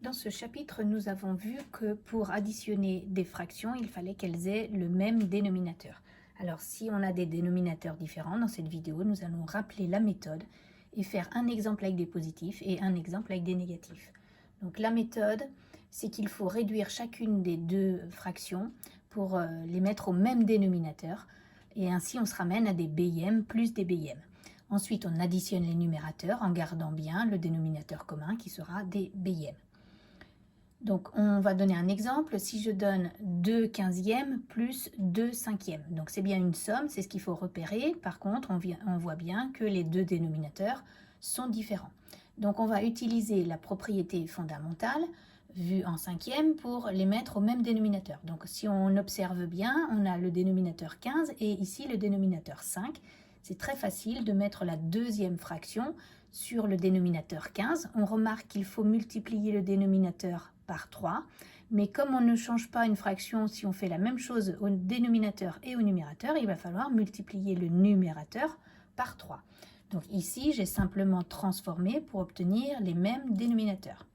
Dans ce chapitre, nous avons vu que pour additionner des fractions, il fallait qu'elles aient le même dénominateur. Alors, si on a des dénominateurs différents, dans cette vidéo, nous allons rappeler la méthode et faire un exemple avec des positifs et un exemple avec des négatifs. Donc, la méthode, c'est qu'il faut réduire chacune des deux fractions pour les mettre au même dénominateur. Et ainsi, on se ramène à des BIM plus des BIM. Ensuite, on additionne les numérateurs en gardant bien le dénominateur commun qui sera des BIM. Donc, on va donner un exemple. Si je donne 2 quinzièmes plus 2 cinquièmes, donc c'est bien une somme, c'est ce qu'il faut repérer. Par contre, on voit bien que les deux dénominateurs sont différents. Donc, on va utiliser la propriété fondamentale, vue en cinquième, pour les mettre au même dénominateur. Donc, si on observe bien, on a le dénominateur 15 et ici le dénominateur 5. C'est très facile de mettre la deuxième fraction sur le dénominateur 15. On remarque qu'il faut multiplier le dénominateur par 3, mais comme on ne change pas une fraction, si on fait la même chose au dénominateur et au numérateur, il va falloir multiplier le numérateur par 3. Donc ici, j'ai simplement transformé pour obtenir les mêmes dénominateurs.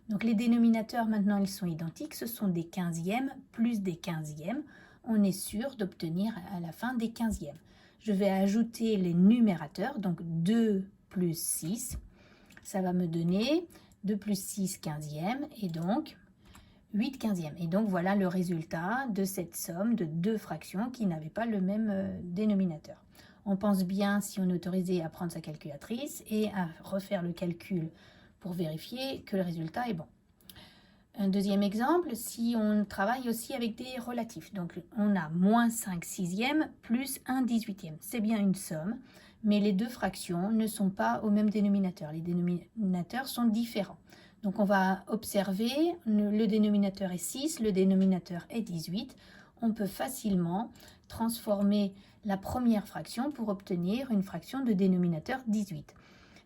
Donc les dénominateurs, maintenant, ils sont identiques. Ce sont des quinzièmes plus des quinzièmes. On est sûr d'obtenir à la fin des quinzièmes. Je vais ajouter les numérateurs, donc 2 plus 6. Ça va me donner 2 plus 6 quinzièmes et donc 8 quinzièmes. Et donc voilà le résultat de cette somme de deux fractions qui n'avaient pas le même dénominateur. On pense bien, si on est autorisé, à prendre sa calculatrice et à refaire le calcul pour vérifier que le résultat est bon. Un deuxième exemple, si on travaille aussi avec des relatifs. Donc on a moins 5 sixièmes plus 1 18e. C'est bien une somme, mais les deux fractions ne sont pas au même dénominateur. Les dénominateurs sont différents. Donc on va observer, le dénominateur est 6, le dénominateur est 18. On peut facilement transformer la première fraction pour obtenir une fraction de dénominateur 18.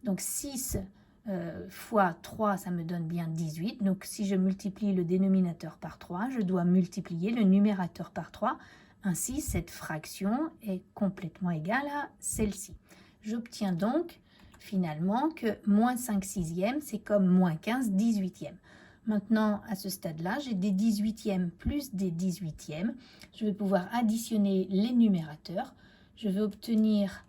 Donc 6 fois 3, ça me donne bien 18. Donc, si je multiplie le dénominateur par 3, je dois multiplier le numérateur par 3. Ainsi, cette fraction est complètement égale à celle-ci. J'obtiens donc finalement que moins 5 sixièmes, c'est comme moins 15 18e. Maintenant, à ce stade-là, j'ai des 18e plus des 18e. Je vais pouvoir additionner les numérateurs. Je vais obtenir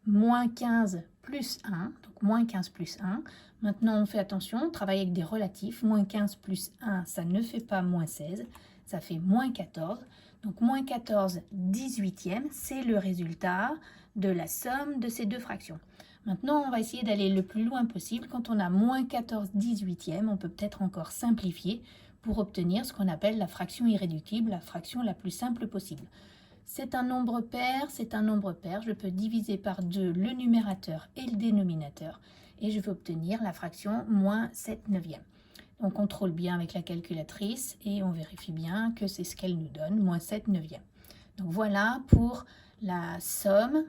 moins 15 plus 1, donc moins 15 plus 1. Maintenant, on fait attention, on travaille avec des relatifs. Moins 15 plus 1, ça ne fait pas moins 16, ça fait moins 14. Donc, moins 14 18e, c'est le résultat de la somme de ces deux fractions. Maintenant, on va essayer d'aller le plus loin possible. Quand on a moins 14 18e, on peut peut-être encore simplifier pour obtenir ce qu'on appelle la fraction irréductible, la fraction la plus simple possible. C'est un nombre pair, c'est un nombre pair. Je peux diviser par 2 le numérateur et le dénominateur et je vais obtenir la fraction moins 7 neuvième. On contrôle bien avec la calculatrice et on vérifie bien que c'est ce qu'elle nous donne, moins 7 neuvième. Donc voilà pour la somme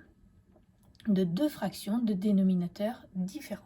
de deux fractions de dénominateurs différents.